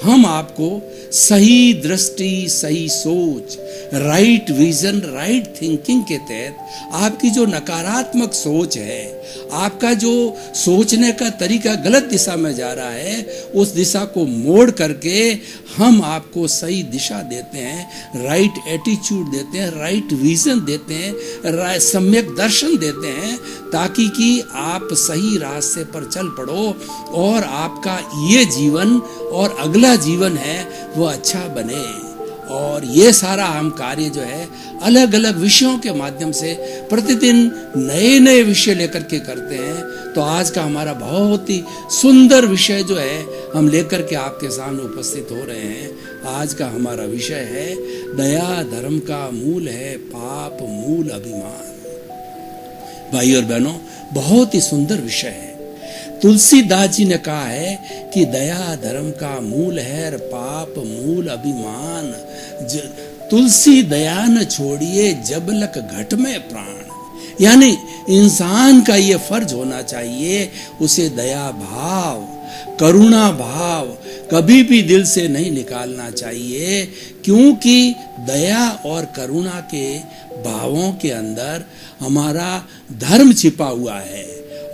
हम आपको सही दृष्टि, सही सोच, राइट विजन, राइट थिंकिंग के तहत आपकी जो नकारात्मक सोच है, आपका जो सोचने का तरीका गलत दिशा में जा रहा है, उस दिशा को मोड़ करके हम आपको सही दिशा देते हैं, राइट एटीट्यूड देते हैं, राइट विजन देते हैं, सम्यक दर्शन देते हैं, ताकि कि आप सही रास्ते पर चल पड़ो और आपका ये जीवन और अगला जीवन है वो अच्छा बने। और ये सारा हम कार्य जो है अलग अलग विषयों के माध्यम से प्रतिदिन नए नए विषय लेकर के करते हैं। तो आज का हमारा बहुत ही सुंदर विषय जो है हम लेकर के आपके सामने उपस्थित हो रहे हैं। आज का हमारा विषय है दया धर्म का मूल है, पाप मूल अभिमान। भाई और बहनों, बहुत ही सुंदर विषय है। तुलसीदास जी ने कहा है कि दया धर्म का मूल है, पाप मूल अभिमान। तुलसी दया न छोड़िए, जबलक घट में प्राण। यानी इंसान का ये फर्ज होना चाहिए, उसे दया भाव, करुणा भाव कभी भी दिल से नहीं निकालना चाहिए, क्योंकि दया और करुणा के भावों के अंदर हमारा धर्म छिपा हुआ है।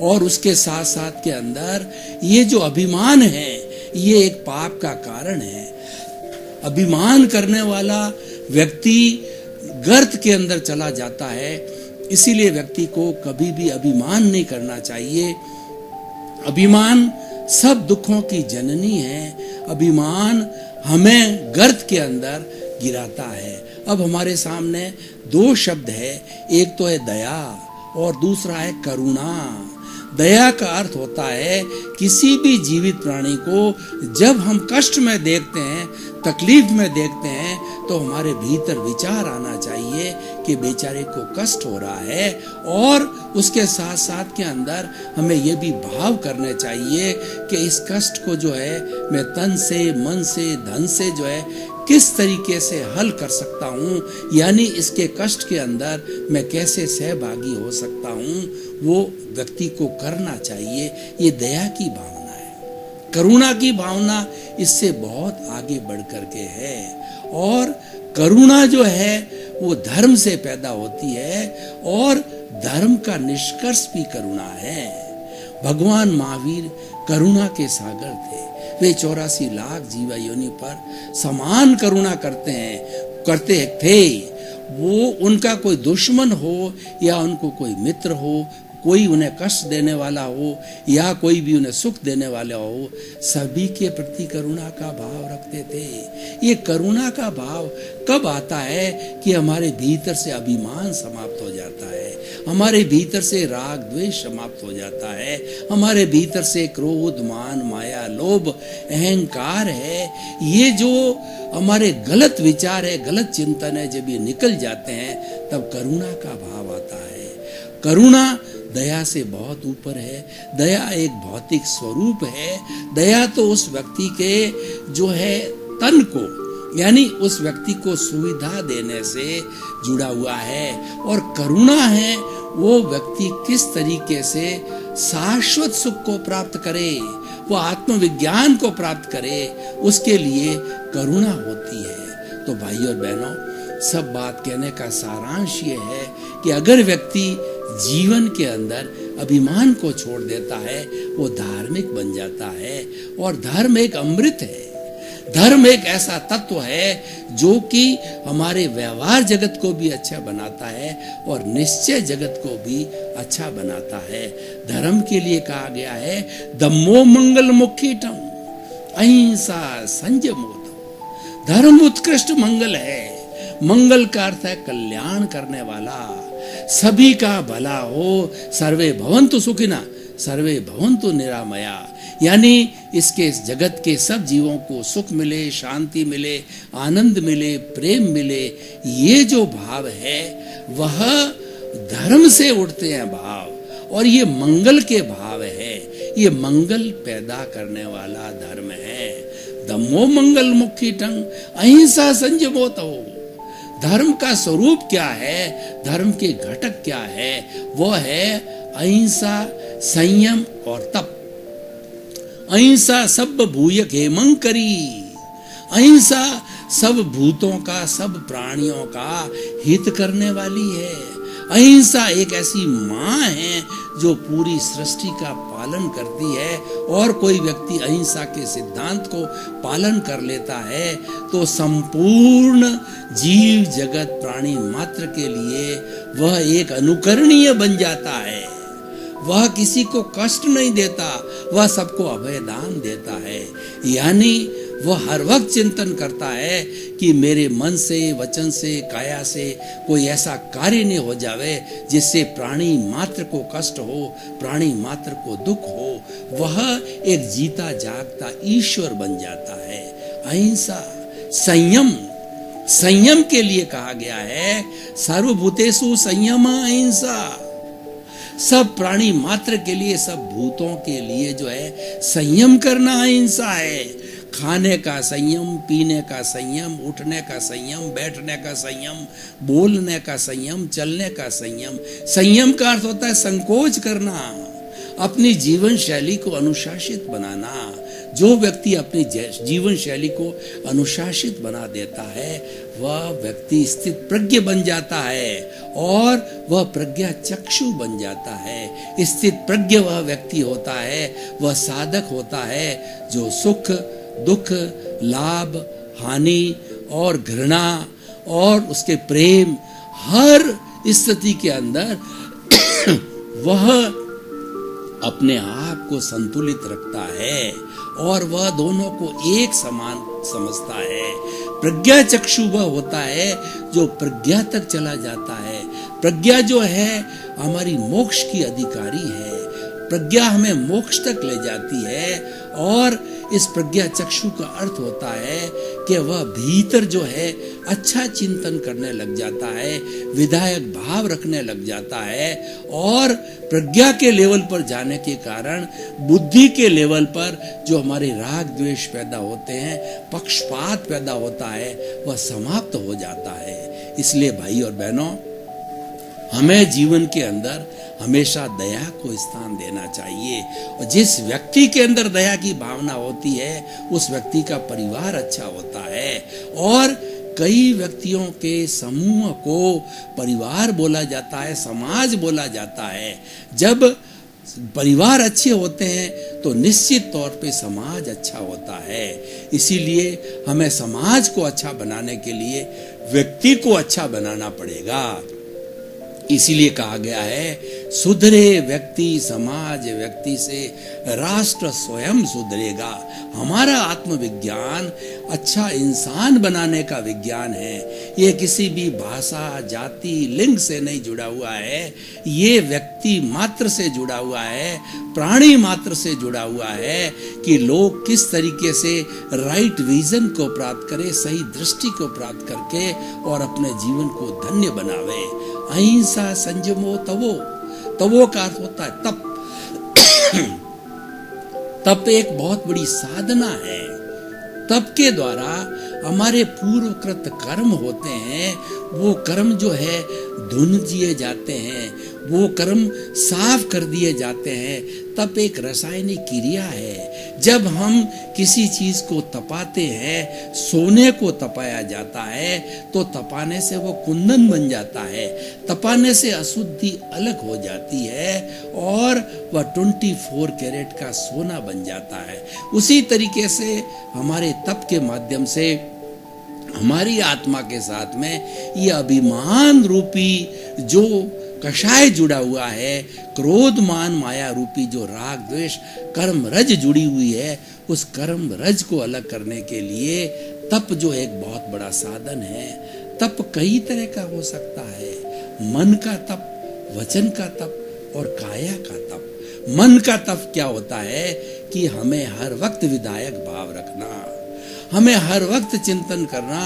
और उसके साथ साथ के अंदर ये जो अभिमान है, ये एक पाप का कारण है। अभिमान करने वाला व्यक्ति गर्त के अंदर चला जाता है। इसीलिए व्यक्ति को कभी भी अभिमान नहीं करना चाहिए। अभिमान सब दुखों की जननी है। अभिमान हमें गर्त के अंदर गिराता है। अब हमारे सामने दो शब्द है, एक तो है दया और दूसरा है करुणा। दया का अर्थ होता है किसी भी जीवित प्राणी को जब हम कष्ट में देखते हैं, तकलीफ में देखते हैं, तो हमारे भीतर विचार आना चाहिए कि बेचारे को कष्ट हो रहा है। और उसके साथ साथ के अंदर हमें यह भी भाव करने चाहिए कि इस कष्ट को जो है मैं तन से, मन से, धन से जो है किस तरीके से हल कर सकता हूँ, यानी इसके कष्ट के अंदर मैं कैसे सहभागी हो सकता हूँ, वो व्यक्ति को करना चाहिए। ये दया की भावना है। करुणा की भावना इससे बहुत आगे बढ़ करके है। और करुणा जो है वो धर्म से पैदा होती है और धर्म का निष्कर्ष भी करुणा है। भगवान महावीर करुणा के सागर थे। वे 84 लाख जीवा योनि पर समान करुणा करते थे। वो उनका कोई दुश्मन हो या उनको कोई मित्र हो, कोई उन्हें कष्ट देने वाला हो या कोई भी उन्हें सुख देने वाला हो, सभी के प्रति करुणा का भाव रखते थे। ये करुणा का भाव कब आता है कि हमारे भीतर से अभिमान समाप्त हो जाता है, हमारे भीतर से राग द्वेष समाप्त हो जाता है, हमारे भीतर से क्रोध, मान, माया, लोभ, अहंकार है, ये जो हमारे गलत विचार है, गलत चिंतन है, जब ये निकल जाते हैं तब करुणा का भाव आता है। करुणा दया से बहुत ऊपर है। दया एक भौतिक स्वरूप है। दया तो उस व्यक्ति के जो है तन को, यानी उस व्यक्ति को सुविधा देने से जुड़ा हुआ है। और करुणा है वो व्यक्ति किस तरीके से शाश्वत सुख को प्राप्त करे, वो आत्मविज्ञान को प्राप्त करे, उसके लिए करुणा होती है। तो भाई और बहनों, सब बात कहने का सारांश ये है कि अगर व्यक्ति जीवन के अंदर अभिमान को छोड़ देता है, वो धार्मिक बन जाता है। और धर्म एक अमृत है। धर्म एक ऐसा तत्व है जो कि हमारे व्यवहार जगत को भी अच्छा बनाता है और निश्चय जगत को भी अच्छा बनाता है। धर्म के लिए कहा गया है धम्मो मंगल मुखीटम अहिंसा संयमोतो। धर्म उत्कृष्ट मंगल है। मंगल का अर्थ है कल्याण करने वाला, सभी का भला हो। सर्वे भवन्तु सुखिनः सर्वे भवन्तु निरामया। यानी इसके जगत के सब जीवों को सुख मिले, शांति मिले, आनंद मिले, प्रेम मिले। ये जो भाव है वह धर्म से उठते हैं भाव, और ये मंगल के भाव है। ये मंगल पैदा करने वाला धर्म है। धम्मो मंगल मुखीटं अहिंसा संयमोतो। धर्म का स्वरूप क्या है, धर्म के घटक क्या है, वो है अहिंसा, संयम और तप। अहिंसा सब भूय हेमं करी। अहिंसा सब भूतों का, सब प्राणियों का हित करने वाली है। अहिंसा एक ऐसी माँ है जो पूरी सृष्टि का पालन करती है, और कोई व्यक्ति अहिंसा के सिद्धांत को पालन कर लेता है तो संपूर्ण जीव जगत प्राणी मात्र के लिए वह एक अनुकरणीय बन जाता है। वह किसी को कष्ट नहीं देता, वह सबको अभय दान देता है। यानी वह हर वक्त चिंतन करता है कि मेरे मन से, वचन से, काया से कोई ऐसा कार्य नहीं हो जावे जिससे प्राणी मात्र को कष्ट हो, प्राणी मात्र को दुख हो। वह एक जीता जागता ईश्वर बन जाता है। अहिंसा, संयम, संयम के लिए कहा गया है सर्वभूतेषु संयम अहिंसा। सब प्राणी मात्र के लिए, सब भूतों के लिए जो है संयम करना अहिंसा है। खाने का संयम, पीने का संयम, उठने का संयम, बैठने का संयम, बोलने का संयम, चलने का संयम। संयम का अर्थ होता है संकोच करना, अपनी जीवन शैली को अनुशासित बनाना। जो व्यक्ति अपनी जीवन शैली को अनुशासित बना देता है वह व्यक्ति स्थित प्रज्ञ बन जाता है, और वह प्रज्ञा चक्षु बन जाता है। स्थित प्रज्ञ वह व्यक्ति होता है, वह साधक होता है जो सुख, दुख, लाभ, हानि और घृणा और उसके प्रेम, हर स्थिति के अंदर वह अपने आप को संतुलित रखता है, और वह दोनों को एक समान समझता है। प्रज्ञा चक्षु वह होता है जो प्रज्ञा तक चला जाता है। प्रज्ञा जो है हमारी मोक्ष की अधिकारी है। प्रज्ञा हमें मोक्ष तक ले जाती है, और इस प्रज्ञा चक्षु का अर्थ होता है कि वह भीतर जो है अच्छा चिंतन करने लग जाता है, विधायक भाव रखने लग जाता है, और प्रज्ञा के लेवल पर जाने के कारण बुद्धि के लेवल पर जो हमारे राग द्वेष पैदा होते हैं, पक्षपात पैदा होता है, वह समाप्त हो जाता है। इसलिए भाई और बहनों, हमें जीवन के अंदर हमेशा दया को स्थान देना चाहिए, और जिस व्यक्ति के अंदर दया की भावना होती है उस व्यक्ति का परिवार अच्छा होता है। और कई व्यक्तियों के समूह को परिवार बोला जाता है, समाज बोला जाता है। जब परिवार अच्छे होते हैं तो निश्चित तौर पे समाज अच्छा होता है। इसीलिए हमें समाज को अच्छा बनाने के लिए व्यक्ति को अच्छा बनाना पड़ेगा। इसीलिए कहा गया है सुधरे व्यक्ति समाज व्यक्ति से राष्ट्र स्वयं सुधरेगा। हमारा आत्मविज्ञान अच्छा इंसान बनाने का विज्ञान है। ये किसी भी भाषा, जाति, लिंग से नहीं जुड़ा हुआ है। ये व्यक्ति मात्र से जुड़ा हुआ है, प्राणी मात्र से जुड़ा हुआ है कि लोग किस तरीके से राइट विजन को प्राप्त करें, सही दृष्टि को प्राप्त करके और अपने जीवन को धन्य बनावे। अहिंसा संयमो तवो, तवो का अर्थ होता है तप। तप एक बहुत बड़ी साधना है। तप के द्वारा हमारे पूर्वकृत कर्म होते हैं, वो कर्म जो है धुन दिए जाते हैं, वो कर्म साफ कर दिए जाते हैं। तप एक रासायनिक क्रिया है। जब हम किसी चीज को तपाते हैं, सोने को तपाया जाता है तो तपाने से वो कुंदन बन जाता है, तपाने से अशुद्धि अलग हो जाती है और वह 24 कैरेट का सोना बन जाता है। उसी तरीके से हमारे तप के माध्यम से हमारी आत्मा के साथ में ये अभिमान रूपी जो कषाय जुड़ा हुआ है, क्रोध मान माया रूपी जो राग द्वेष कर्म रज जुड़ी हुई है, उस कर्म रज को अलग करने के लिए तप जो एक बहुत बड़ा साधन है। तप कई तरह का हो सकता है। मन का तप, वचन का तप और काया का तप। मन का तप क्या होता है कि हमें हर वक्त विधायक भाव रखना, हमें हर वक्त चिंतन करना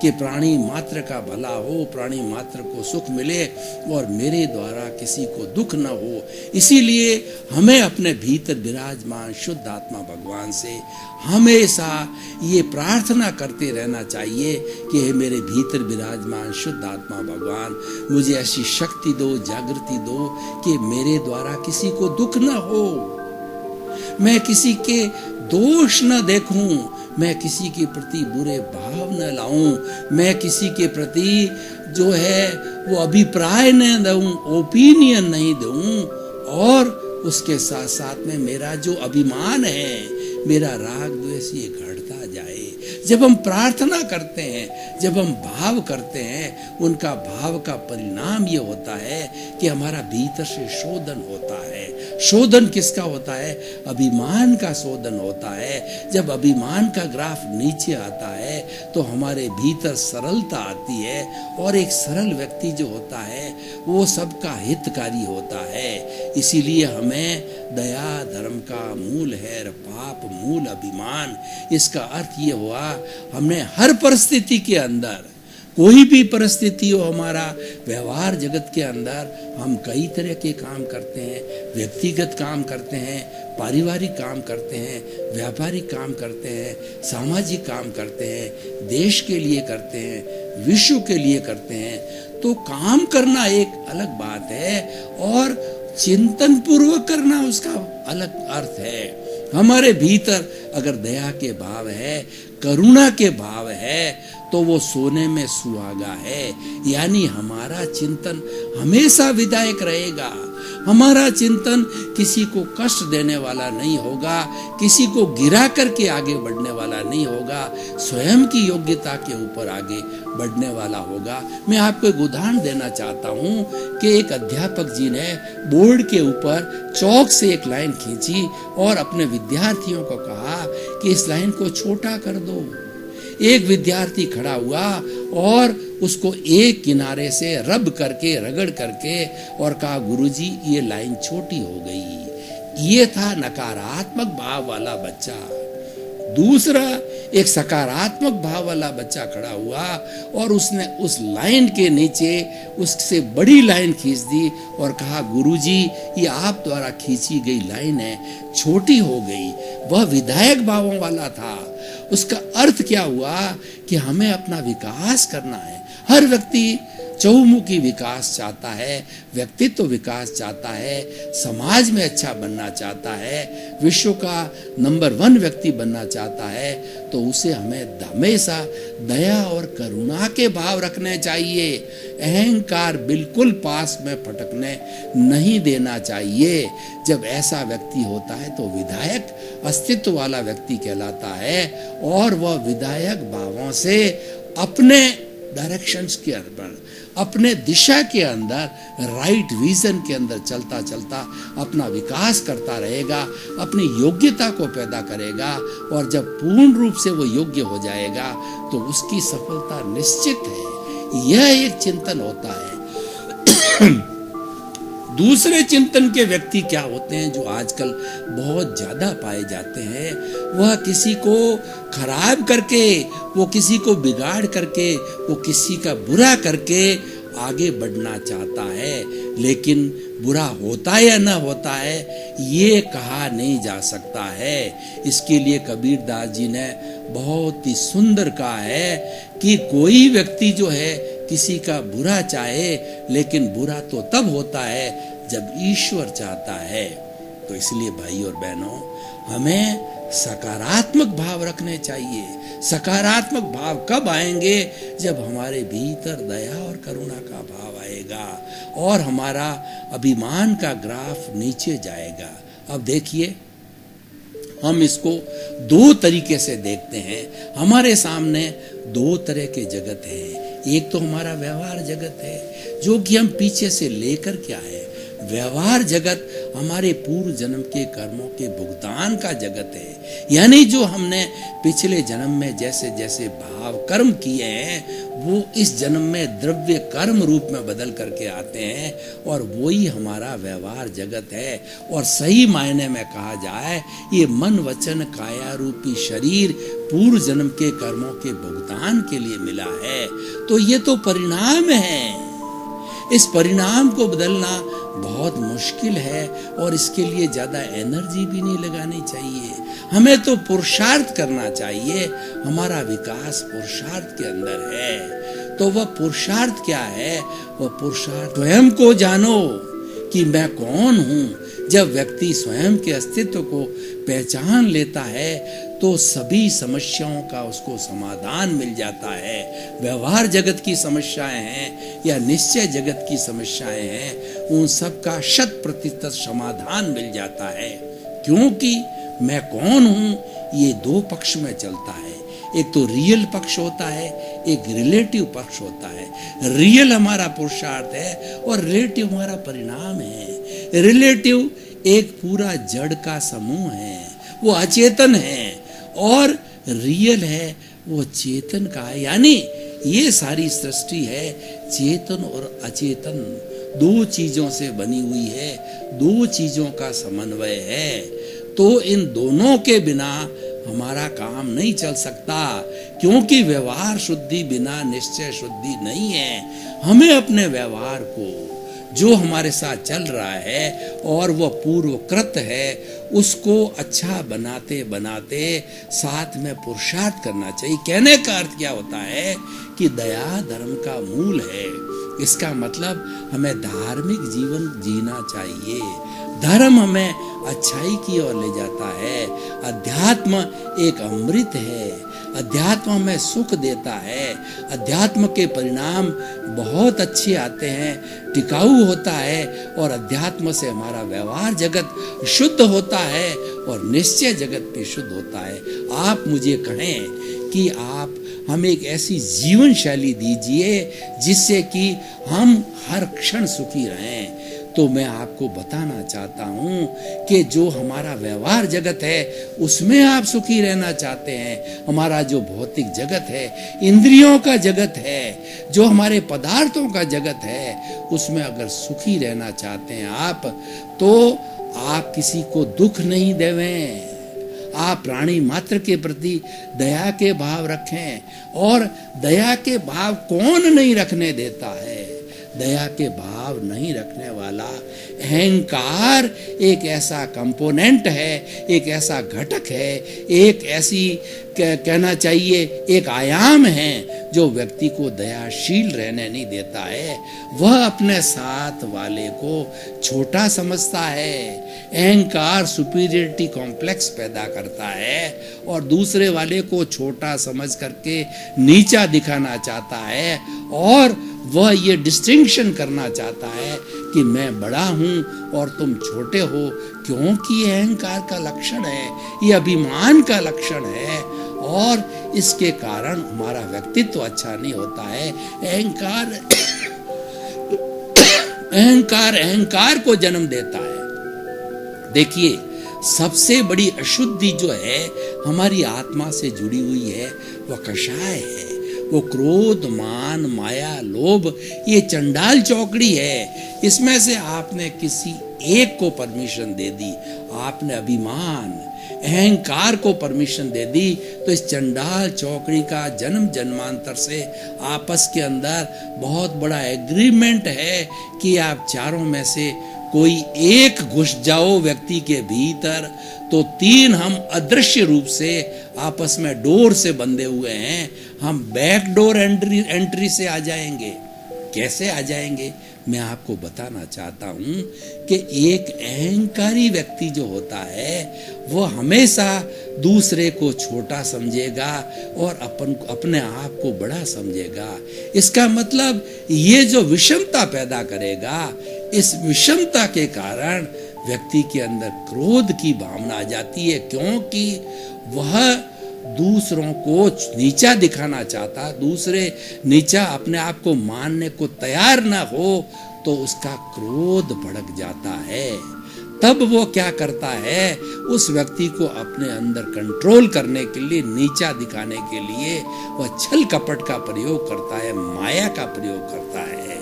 कि प्राणी मात्र का भला हो, प्राणी मात्र को सुख मिले और मेरे द्वारा किसी को दुख न हो। इसीलिए हमें अपने भीतर विराजमान शुद्ध आत्मा भगवान से हमेशा ये प्रार्थना करते रहना चाहिए कि हे मेरे भीतर विराजमान शुद्ध आत्मा भगवान, मुझे ऐसी शक्ति दो, जागृति दो कि मेरे द्वारा किसी को दुख न हो, मैं किसी के दोष न देखूं, मैं किसी के प्रति बुरे भाव न लाऊं, मैं किसी के प्रति जो है वो अभिप्राय न दूं, ओपिनियन नहीं दूं, और उसके साथ साथ में मेरा जो अभिमान है, मेरा राग द्वेष ये घटता जाए। जब हम प्रार्थना करते हैं, जब हम भाव करते हैं, उनका भाव का परिणाम ये होता है कि हमारा भीतर से शोधन होता है। शोधन किसका होता है? अभिमान का शोधन होता है। जब अभिमान का ग्राफ नीचे आता है तो हमारे भीतर सरलता आती है, और एक सरल व्यक्ति जो होता है वो सबका हितकारी होता है। इसीलिए हमें दया धर्म का मूल है, पाप मूल अभिमान। इसका अर्थ ये हुआ, हमने हर परिस्थिति के अंदर, कोई भी परिस्थिति हो हमारा व्यवहार जगत के अंदर, हम कई तरह के काम करते हैं। व्यक्तिगत काम करते हैं, पारिवारिक काम करते हैं, व्यापारिक काम करते हैं, सामाजिक काम करते हैं, देश के लिए करते हैं, विश्व के लिए करते हैं। तो काम करना एक अलग बात है, और चिंतन पूर्वक करना उसका अलग अर्थ है। हमारे भीतर अगर दया के भाव है, करुणा के भाव है, तो वो सोने में सुहागा है। यानी हमारा चिंतन हमेशा विधायक रहेगा। हमारा चिंतन किसी को कष्ट देने वाला नहीं होगा, किसी को गिरा करके आगे बढ़ने वाला नहीं होगा, स्वयं की योग्यता के ऊपर आगे बढ़ने वाला होगा। मैं आपको एक उदाहरण देना चाहता हूँ कि एक अध्यापक जी ने बोर्ड के ऊपर चौक से एक लाइन खींची और अपने विद्यार्थियों को कहा कि इस लाइन को छोटा कर दो। एक विद्यार्थी खड़ा हुआ और उसको एक किनारे से रब करके, रगड़ करके, और कहा गुरुजी ये लाइन छोटी हो गई। ये था नकारात्मक भाव वाला बच्चा। दूसरा एक सकारात्मक भाव वाला बच्चा खड़ा हुआ और उसने उस लाइन के नीचे उससे बड़ी लाइन खींच दी और कहा गुरुजी ये आप द्वारा खींची गई लाइन है, छोटी हो गई। वह विधायक भावों वाला था। उसका अर्थ क्या हुआ कि हमें अपना विकास करना है। हर व्यक्ति चहुमुखी विकास चाहता है, व्यक्तित्व विकास चाहता है, समाज में अच्छा बनना चाहता है, विश्व का नंबर 1 व्यक्ति बनना चाहता है। तो उसे हमें हमेशा दया और करुणा के भाव रखने चाहिए। अहंकार बिल्कुल पास में फटकने नहीं देना चाहिए। जब ऐसा व्यक्ति होता है तो विधायक अस्तित्व वाला व्यक्ति कहलाता है, और वह विधायक भावों से अपने डायरेक्शंस के अंदर, अपने दिशा के अंदर, राइट विजन के अंदर चलता चलता अपना विकास करता रहेगा, अपनी योग्यता को पैदा करेगा, और जब पूर्ण रूप से वो योग्य हो जाएगा तो उसकी सफलता निश्चित है। यह एक चिंतन होता है। दूसरे चिंतन के व्यक्ति क्या होते हैं जो आजकल बहुत ज्यादा पाए जाते हैं? वह किसी को खराब करके, वो किसी को बिगाड़ करके, वो किसी का बुरा करके आगे बढ़ना चाहता है, लेकिन बुरा होता है या न होता है ये कहा नहीं जा सकता है। इसके लिए कबीर दास जी ने बहुत ही सुंदर कहा है कि कोई व्यक्ति जो है किसी का बुरा चाहे, लेकिन बुरा तो तब होता है जब ईश्वर चाहता है। तो इसलिए भाई और बहनों, हमें सकारात्मक भाव रखने चाहिए। सकारात्मक भाव कब आएंगे? जब हमारे भीतर दया और करुणा का भाव आएगा और हमारा अभिमान का ग्राफ नीचे जाएगा। अब देखिए, हम इसको 2 तरीके से देखते हैं। हमारे सामने 2 तरह के जगत है। एक तो हमारा व्यवहार जगत है जो कि हम पीछे से लेकर के आए। व्यवहार जगत हमारे पूर्व जन्म के कर्मों के भुगतान का जगत है। यानी जो हमने पिछले जन्म में जैसे जैसे भाव कर्म किए हैं वो इस जन्म में द्रव्य कर्म रूप में बदल करके आते हैं, और वही हमारा व्यवहार जगत है। और सही मायने में कहा जाए, ये मन वचन काया रूपी शरीर पूर्व जन्म के कर्मों के भुगतान के लिए मिला है। तो ये तो परिणाम है। इस परिणाम को बदलना बहुत मुश्किल है, और इसके लिए ज्यादा एनर्जी भी नहीं लगानी चाहिए। हमें तो पुरुषार्थ करना चाहिए। हमारा विकास पुरुषार्थ के अंदर है। तो वह पुरुषार्थ क्या है? वह पुरुषार्थ स्वयं को जानो कि मैं कौन हूँ, जब व्यक्ति स्वयं के अस्तित्व को पहचान लेता है तो सभी समस्याओं का उसको समाधान मिल जाता है। व्यवहार जगत की समस्याएं हैं या निश्चय जगत की समस्याएं हैं, उन सब का 100% समाधान मिल जाता है। क्योंकि मैं कौन हूँ ये दो पक्ष में चलता है। एक तो रियल पक्ष होता है, एक रिलेटिव पक्ष होता है। रियल हमारा पुरुषार्थ है और रिलेटिव हमारा परिणाम है। रिलेटिव एक पूरा जड़ का समूह है, वो अचेतन है, और रियल है वो चेतन का है। यानी ये सारी सृष्टि है चेतन और अचेतन, दो चीजों से बनी हुई है, दो चीजों का समन्वय है। तो इन दोनों के बिना हमारा काम नहीं चल सकता, क्योंकि व्यवहार शुद्धि बिना निश्चय शुद्धि नहीं है। हमें अपने व्यवहार को, जो हमारे साथ चल रहा है और वह पूर्वकृत है, उसको अच्छा बनाते बनाते साथ में पुरुषार्थ करना चाहिए। कहने का अर्थ क्या होता है कि दया धर्म का मूल है। इसका मतलब हमें धार्मिक जीवन जीना चाहिए। धर्म हमें अच्छाई की ओर ले जाता है। अध्यात्म एक अमृत है। अध्यात्म हमें सुख देता है। अध्यात्म के परिणाम बहुत अच्छे आते हैं, टिकाऊ होता है, और अध्यात्म से हमारा व्यवहार जगत शुद्ध होता है और निश्चय जगत भी शुद्ध होता है। आप मुझे कहें कि आप हमें एक ऐसी जीवन शैली दीजिए जिससे कि हम हर क्षण सुखी रहें। तो मैं आपको बताना चाहता हूँ कि जो हमारा व्यवहार जगत है उसमें आप सुखी रहना चाहते हैं। हमारा जो भौतिक जगत है, इंद्रियों का जगत है, जो हमारे पदार्थों का जगत है, उसमें अगर सुखी रहना चाहते हैं आप, तो आप किसी को दुख नहीं देवें। आप प्राणी मात्र के प्रति दया के भाव रखें। और दया के भाव कौन नहीं रखने देता है? दया के भाव नहीं रखने वाला अहंकार एक ऐसा कंपोनेंट है, एक ऐसा घटक है, एक ऐसी कहना चाहिए एक आयाम है जो व्यक्ति को दयाशील रहने नहीं देता है। वह अपने साथ वाले को छोटा समझता है। अहंकार सुपीरियरिटी कॉम्प्लेक्स पैदा करता है और दूसरे वाले को छोटा समझ करके नीचा दिखाना चाहता है, और वह ये डिस्टिंक्शन करना चाहता है कि मैं बड़ा हूँ और तुम छोटे हो, क्योंकि ये अहंकार का लक्षण है, ये अभिमान का लक्षण है, और इसके कारण हमारा व्यक्तित्व अच्छा नहीं होता है। अहंकार को जन्म देता है। देखिए, सबसे बड़ी अशुद्धि जो है हमारी आत्मा से जुड़ी हुई है, वह कषाय है। वो क्रोध, मान, माया, लोभ, ये चंडाल चौकड़ी है। इसमें से आपने किसी एक को परमिशन दे दी, आपने अभिमान, अहंकार को परमिशन दे दी, तो इस चंडाल चौकड़ी का जन्म जन्मांतर से आपस के अंदर बहुत बड़ा एग्रीमेंट है कि आप चारों में से कोई एक घुस जाओ व्यक्ति के भीतर, तो तीन हम अदृश्य रूप से आपस में डोर से बंधे हुए हैं। हम बैक डोर एंट्री से आ जाएंगे। कैसे आ जाएंगे? मैं आपको बताना चाहता हूँ कि एक अहंकारी व्यक्ति जो होता है वह हमेशा दूसरे को छोटा समझेगा और अपने आप को बड़ा समझेगा। इसका मतलब ये जो विषमता पैदा करेगा, इस विषमता के कारण व्यक्ति के अंदर क्रोध की भावना आ जाती है, क्योंकि वह दूसरों को नीचा दिखाना चाहता, दूसरे नीचा अपने आप को मानने को तैयार ना हो तो उसका क्रोध भड़क जाता है। तब वो क्या करता है, उस व्यक्ति को अपने अंदर कंट्रोल करने के लिए, नीचा दिखाने के लिए वह छल कपट का प्रयोग करता है, माया का प्रयोग करता है।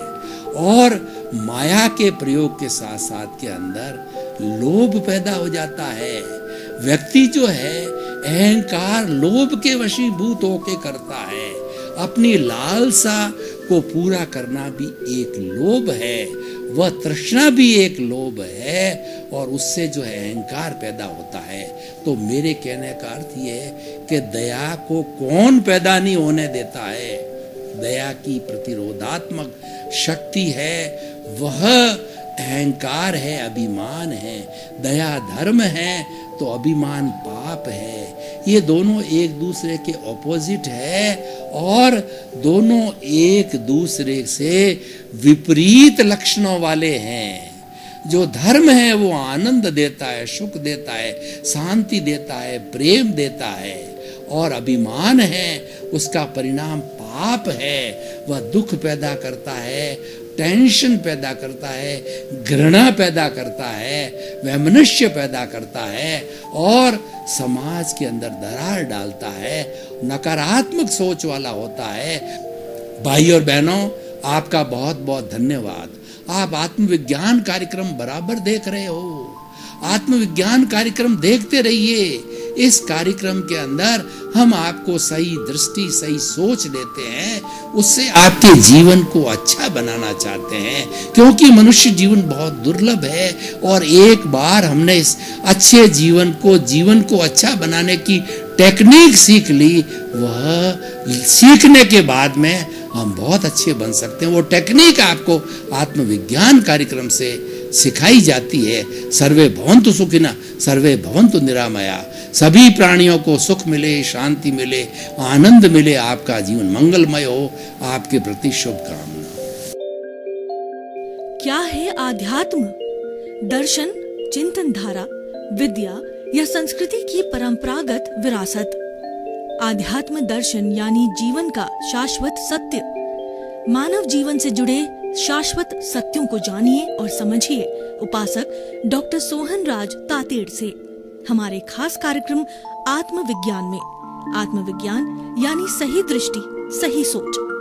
और माया के प्रयोग के साथ साथ के अंदर लोभ पैदा हो जाता है। व्यक्ति जो है अहंकार लोभ के वशीभूत होके करता है। अपनी लालसा को पूरा करना भी एक लोभ है, वह तृष्णा भी एक लोभ है, और उससे जो है अहंकार पैदा होता है। तो मेरे कहने का अर्थ ये है कि दया को कौन पैदा नहीं होने देता है। दया की प्रतिरोधात्मक शक्ति है, वह अहंकार है, अभिमान है, दया धर्म है तो अभिमान पाप है। ये दोनों एक दूसरे के ऑपोजिट है और दोनों एक दूसरे से विपरीत लक्षणों वाले हैं। जो धर्म है वो आनंद देता है, सुख देता है, शांति देता है, प्रेम देता है, और अभिमान है उसका परिणाम पाप है। वह दुख पैदा करता है, टेंशन पैदा करता है, घृणा पैदा करता है, वैमनस्य पैदा करता है और समाज के अंदर दरार डालता है, नकारात्मक सोच वाला होता है। भाई और बहनों, आपका बहुत बहुत धन्यवाद। आप आत्मविज्ञान कार्यक्रम बराबर देख रहे हो। आत्मविज्ञान कार्यक्रम देखते रहिए। इस कार्यक्रम के अंदर हम आपको सही दृष्टि, सही सोच देते हैं, उससे आपके जीवन को अच्छा बनाना चाहते हैं, क्योंकि मनुष्य जीवन बहुत दुर्लभ है और एक बार हमने इस अच्छे जीवन को अच्छा बनाने की टेक्निक सीख ली, वह सीखने के बाद में हम बहुत अच्छे बन सकते हैं। वो टेक्निक आपको आत्मविज्ञान कार्यक्रम से सिखाई जाती है। सर्वे भवन्तु सुखिनः, सर्वे भवन्तु निरामया। सभी प्राणियों को सुख मिले, शांति मिले, आनंद मिले, आपका जीवन मंगलमय हो। आपके प्रति शुभकामना। क्या है आध्यात्म? दर्शन, चिंतन धारा, विद्या या संस्कृति की परंपरागत विरासत। आध्यात्म दर्शन यानी जीवन का शाश्वत सत्य। मानव जीवन से जुड़े शाश्वत सत्यों को जानिए और समझिए उपासक डॉक्टर सोहन राज तातेड़ से हमारे खास कार्यक्रम आत्मविज्ञान में। आत्मविज्ञान यानी सही दृष्टि, सही सोच।